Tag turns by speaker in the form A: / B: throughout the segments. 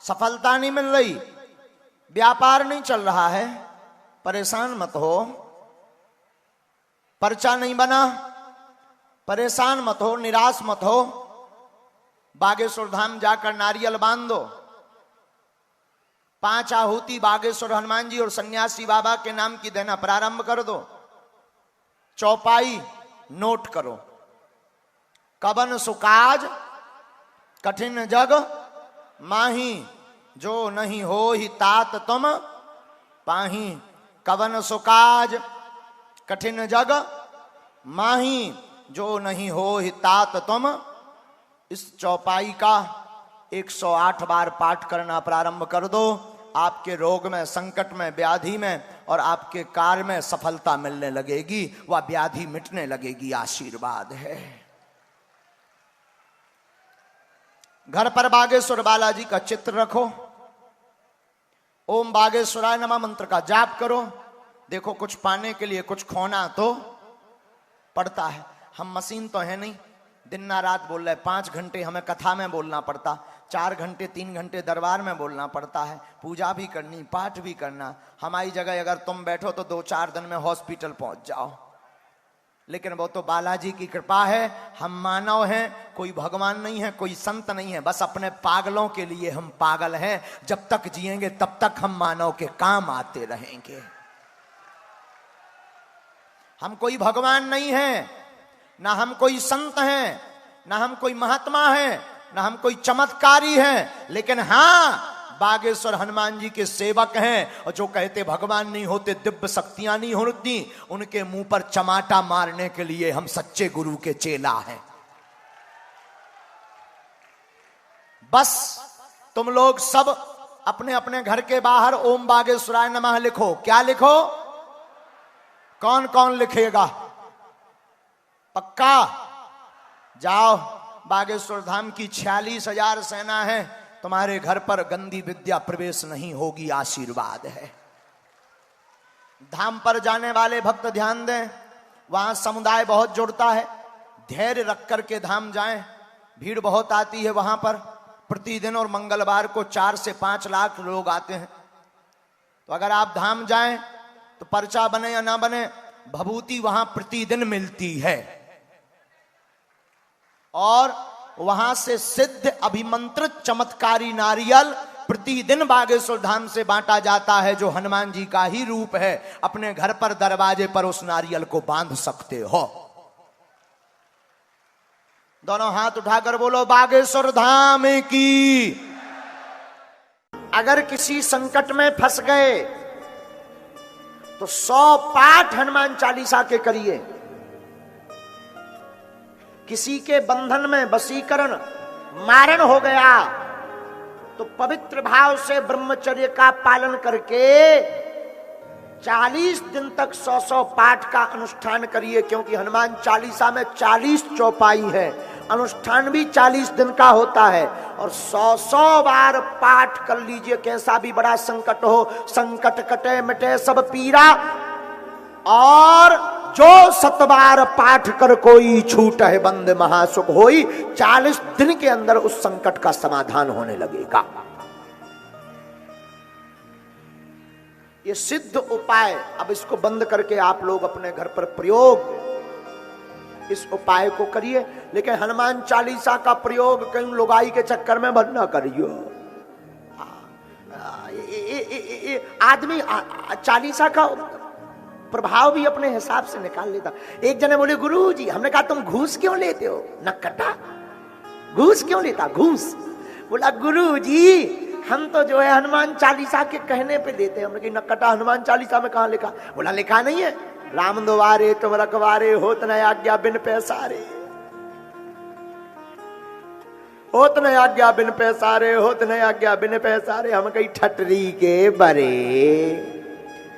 A: सफलता नहीं मिल रही, व्यापार नहीं चल रहा है, परेशान मत हो। पर्चा नहीं बना, परेशान मत हो, निराश मत हो। बागेश्वर धाम जाकर नारियल बांध दो, 5 आहुति बागेश्वर हनुमान जी और सन्यासी बाबा के नाम की देना प्रारंभ कर दो। चौपाई नोट करो, कबन सुकाज कठिन जग माही, जो नहीं हो ही तात तुम पाही। कबन सुकाज कठिन जग माही, जो नहीं हो ही तात तुम। इस चौपाई का 108 बार पाठ करना प्रारंभ कर दो। आपके रोग में, संकट में, व्याधि में और आपके कार्य में सफलता मिलने लगेगी, वह व्याधि मिटने लगेगी। आशीर्वाद है। घर पर बागेश्वर बालाजी का चित्र रखो, ओम बागेश्वराय नमः मंत्र का जाप करो। देखो, कुछ पाने के लिए कुछ खोना तो पड़ता है। हम मशीन तो है नहीं, दिन ना रात बोल रहे। 5 घंटे हमें कथा में बोलना पड़ता, 4 घंटे 3 घंटे दरबार में बोलना पड़ता है, पूजा भी करनी, पाठ भी करना। हमारी जगह अगर तुम बैठो तो 2-4 दिन में हॉस्पिटल पहुंच जाओ। लेकिन वो तो बालाजी की कृपा है। हम मानव हैं, कोई भगवान नहीं है, कोई संत नहीं है। बस अपने पागलों के लिए हम पागल हैं। जब तक जिएंगे तब तक हम मानव के काम आते रहेंगे। हम कोई भगवान नहीं है, ना हम कोई संत हैं, ना हम कोई महात्मा हैं, ना हम कोई चमत्कारी हैं। लेकिन हाँ, बागेश्वर हनुमान जी के सेवक हैं। और जो कहते भगवान नहीं होते, दिव्य शक्तियां नहीं होती, उनके मुंह पर चमाटा मारने के लिए हम सच्चे गुरु के चेला हैं। बस तुम लोग सब अपने अपने घर के बाहर ओम बागेश्वराय नमः लिखो। क्या लिखो? कौन कौन लिखेगा? पक्का? जाओ, बागेश्वर धाम की 46,000 सेना है। तुम्हारे घर पर गंदी विद्या प्रवेश नहीं होगी। आशीर्वाद है। धाम पर जाने वाले भक्त ध्यान दें, वहां समुदाय बहुत जुड़ता है। धैर्य रख करके धाम जाएं। भीड़ बहुत आती है वहां पर। प्रतिदिन और मंगलवार को 4 से 5 लाख लोग आते हैं। तो अगर आप धाम जाएं तो पर्चा बने या ना बने, भभूति वहां प्रतिदिन मिलती है। और वहां से सिद्ध अभिमंत्रित चमत्कारी नारियल प्रतिदिन बागेश्वर धाम से बांटा जाता है, जो हनुमान जी का ही रूप है। अपने घर पर दरवाजे पर उस नारियल को बांध सकते हो। दोनों हाथ उठाकर बोलो बागेश्वर धाम की। अगर किसी संकट में फंस गए तो 100 पाठ हनुमान चालीसा के करिए। किसी के बंधन में वशीकरण मारण हो गया तो पवित्र भाव से ब्रह्मचर्य का पालन करके 40 दिन तक 100 पाठ का अनुष्ठान करिए। क्योंकि हनुमान चालीसा में 40 चौपाई है, अनुष्ठान भी 40 दिन का होता है। और 100 बार पाठ कर लीजिए। कैसा भी बड़ा संकट हो, संकट कटे मिटे सब पीरा। और जो 7 बार पाठ कर कोई छूट है बंद महासुख होई। 40 दिन के अंदर उस संकट का समाधान होने लगेगा। ये सिद्ध उपाय। अब इसको बंद करके आप लोग अपने घर पर प्रयोग इस उपाय को करिए। लेकिन हनुमान चालीसा का प्रयोग कहीं लुगाई के चक्कर में बंद ना करियो। आदमी चालीसा का प्रभाव भी अपने हिसाब से निकाल लेता। एक जने बोले गुरुजी, हमने कहा तुम घूस क्यों लेते हो? नक्कटा, घूस क्यों लेता? घूस। बोला गुरुजी हम तो जो है हनुमान चालीसा के कहने पे देते हैं। हमने कहा नक्कटा हनुमान चालीसा में कहां लिखा? बोला लिखा नहीं है। राम द्वारे तुम रखवारे, होत न आज्ञा बिन पैसारे, होत न आज्ञा बिन पैसारे, होत न आज्ञा बिन पैसारे। हम कही ठटरी के बरे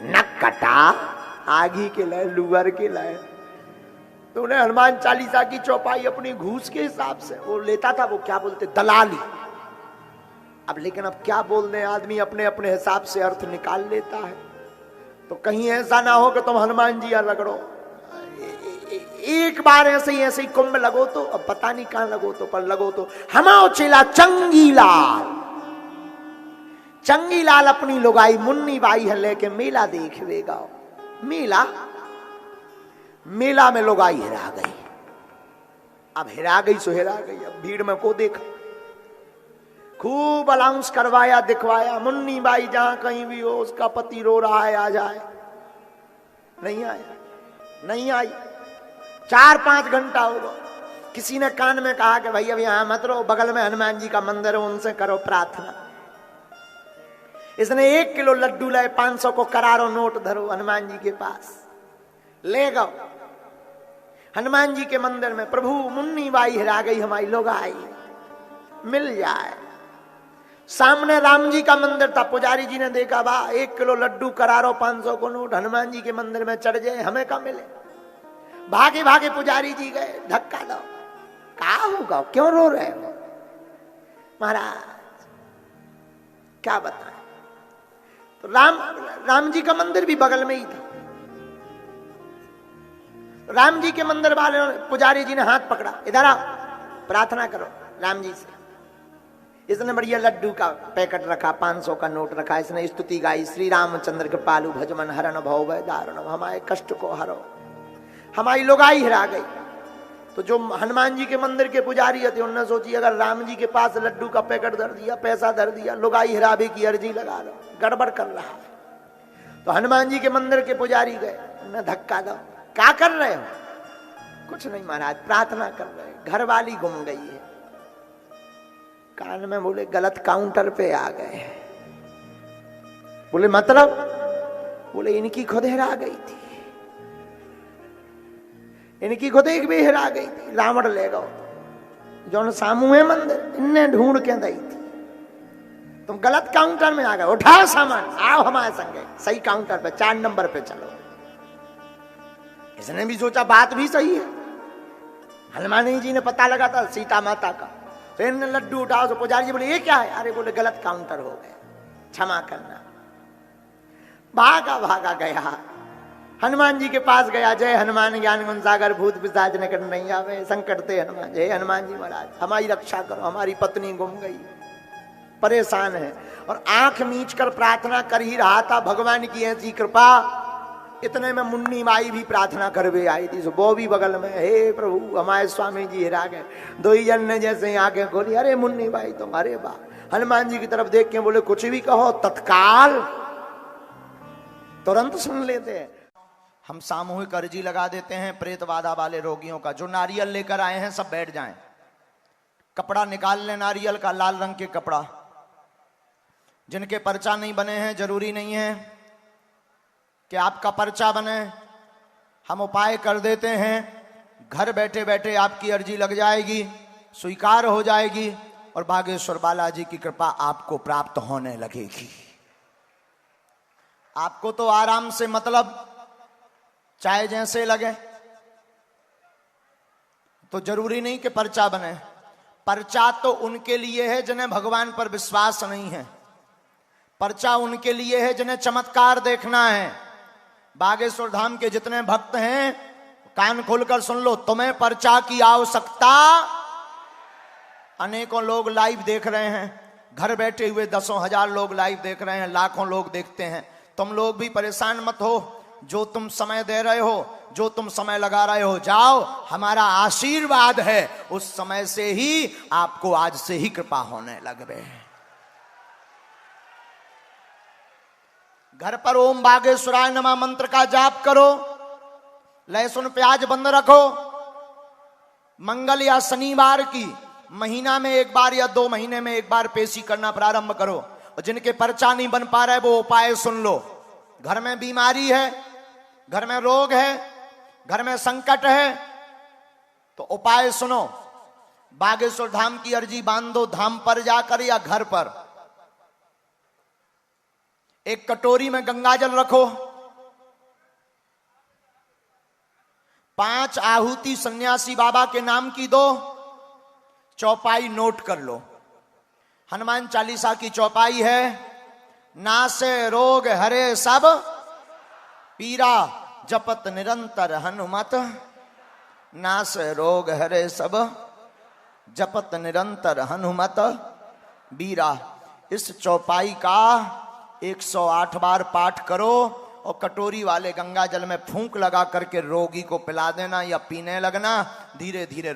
A: नक्कटा आगी के लाए, लुअर के लाए। तो उन्हें हनुमान चालीसा की चौपाई अपनी घूस के हिसाब से वो लेता था। वो क्या बोलते? दलाली। अब लेकिन अब क्या बोल दें, आदमी अपने अपने हिसाब से अर्थ निकाल लेता है। तो कहीं ऐसा ना हो कि तुम हनुमान जी रगड़ो। एक बार ऐसे ही कुंभ लगो तो, अब पता नहीं कहां लगो तो, पर लगो तो हमाओ चेला चंगीलाल चंगी लाल अपनी लुगाई मुन्नी बाई है लेके मेला देखवेगा। मेला मेला में लुगाई हिरा गई। अब हिरा गई सो हिरा गई। अब भीड़ में को देखा, खूब अलाउंस करवाया, दिखवाया, मुन्नी बाई जहां कहीं भी हो उसका पति रो रहा है, आ जाए। नहीं आया, नहीं आई। 4-5 घंटा हो गया। किसी ने कान में कहा कि भाई अब यहां मत रहो, बगल में हनुमान जी का मंदिर है, उनसे करो प्रार्थना। इसने 1 किलो लड्डू लाए, 500 को करारो नोट धरो हनुमान जी के पास, ले गो हनुमान जी के मंदिर में। प्रभु मुन्नी बाई हिरा गई, हमारी लोग आई, मिल जाए। सामने राम जी का मंदिर था। पुजारी जी ने देखा, वाह 1 किलो लड्डू करारो 500 को नोट हनुमान जी के मंदिर में चढ़ जाए, हमें कहा मिले। भागे भागे पुजारी जी गए, धक्का दो। कहा होगा, क्यों रो रहे हो महाराज, क्या बताएं। तो राम जी का मंदिर भी बगल में ही था। राम जी के मंदिर वाले पुजारी जी ने हाथ पकड़ा, इधर आओ प्रार्थना करो राम जी से। इसने बढ़िया लड्डू का पैकेट रखा, 500 का नोट रखा। इसने स्तुति गाई, श्री रामचंद्र के पालू भजमन हरण भव भय दारुण, हमारे कष्ट को हरो। हमारी लुगाई हिरा गई। तो जो हनुमान जी के मंदिर के पुजारी थे उन्होंने सोची अगर राम जी के पास लड्डू का पैकेट धर दिया, पैसा धर दिया, लुगाई हिराबे की अर्जी लगा लो, गड़बड़ कर रहा है। तो हनुमान जी के मंदिर के पुजारी गए, उन्हें धक्का दो। क्या कर रहे हो? कुछ नहीं महाराज, प्रार्थना कर रहे हैं। घर वाली गुम गई है। कान में बोले गलत काउंटर पे आ गए। बोले मतलब? बोले इनकी खुद हिरा गई थी, इनकी खुद एक भी हिरा गई थी। रावण ले गो जो सामू है मंदिर, इनने ढूंढ के दी थी। तुम गलत काउंटर में आ गए, उठाओ सामान, आओ हमारे संगे सही काउंटर पे, 4 नंबर पे चलो। इसने भी सोचा बात भी सही है। हनुमान जी ने पता लगा था सीता माता का, तो इन्होंने लड्डू उठाओ। तो पुजारी जी बोले ये क्या है? अरे बोले गलत काउंटर हो गया, क्षमा करना। भागा भागा गया, हनुमान जी के पास गया। जय हनुमान ज्ञान गुण सागर, भूत पिशाच निकट नहीं आवे, संकट ते हनुमान। जय हनुमान जी महाराज, हमारी रक्षा करो, हमारी पत्नी गुम गई, परेशान है। और आंख मीच कर प्रार्थना कर ही रहा था, भगवान की ऐसी कृपा। इतने में मुन्नी माई भी प्रार्थना करवे आई थी। वो भी बगल में, हे प्रभु हमारे स्वामी जी हिरा गए। 2 ही जन ने जैसे आंखें खोली, अरे मुन्नी बाई तुम, अरे वाह। हनुमान जी की तरफ देख के बोले कुछ भी कहो, तत्काल तुरंत सुन लेते हैं। हम सामूहिक अर्जी लगा देते हैं प्रेत बाधा वाले रोगियों का। जो नारियल लेकर आए हैं सब बैठ जाएं। कपड़ा निकाल लें नारियल का, लाल रंग के कपड़ा। जिनके पर्चा नहीं बने हैं, जरूरी नहीं है कि आपका पर्चा बने, हम उपाय कर देते हैं। घर बैठे बैठे आपकी अर्जी लग जाएगी, स्वीकार हो जाएगी और बागेश्वर बालाजी की कृपा आपको प्राप्त होने लगेगी। आपको तो आराम से मतलब चाहे जैसे लगे, तो जरूरी नहीं कि पर्चा बने। पर्चा तो उनके लिए है जिन्हें भगवान पर विश्वास नहीं है। पर्चा उनके लिए है जिन्हें चमत्कार देखना है। बागेश्वर धाम के जितने भक्त हैं कान खोलकर सुन लो, तुम्हें पर्चा की आवश्यकता। अनेकों लोग लाइव देख रहे हैं, घर बैठे हुए 10,000 लोग लाइव देख रहे हैं, लाखों लोग देखते हैं। तुम लोग भी परेशान मत हो। जो तुम समय दे रहे हो, जो तुम समय लगा रहे हो, जाओ, हमारा आशीर्वाद है। उस समय से ही आपको आज से ही कृपा होने लग रहे हैं। घर पर ओम बागेश्वराय नमः मंत्र का जाप करो। लहसुन प्याज बंद रखो। मंगल या शनिवार की महीना में 1 बार या 2 महीने में 1 बार पेशी करना प्रारंभ करो। और जिनके पर्चा नहीं बन पा रहे वो उपाय सुन लो। घर में बीमारी है, घर में रोग है, घर में संकट है, तो उपाय सुनो। बागेश्वर धाम की अर्जी बांधो, धाम पर जाकर या घर पर। एक कटोरी में गंगाजल रखो। 5 आहुति सन्यासी बाबा के नाम की दो। चौपाई नोट कर लो। हनुमान चालीसा की चौपाई है, नासे रोग हरे सब पीरा, जपत निरंतर हनुमत। नास रोग हरे सब, जपत निरंतर हनुमत बीरा। इस चौपाई का 108 बार पाठ करो और कटोरी वाले गंगा जल में फूंक लगा करके रोगी को पिला देना या पीने लगना। धीरे धीरे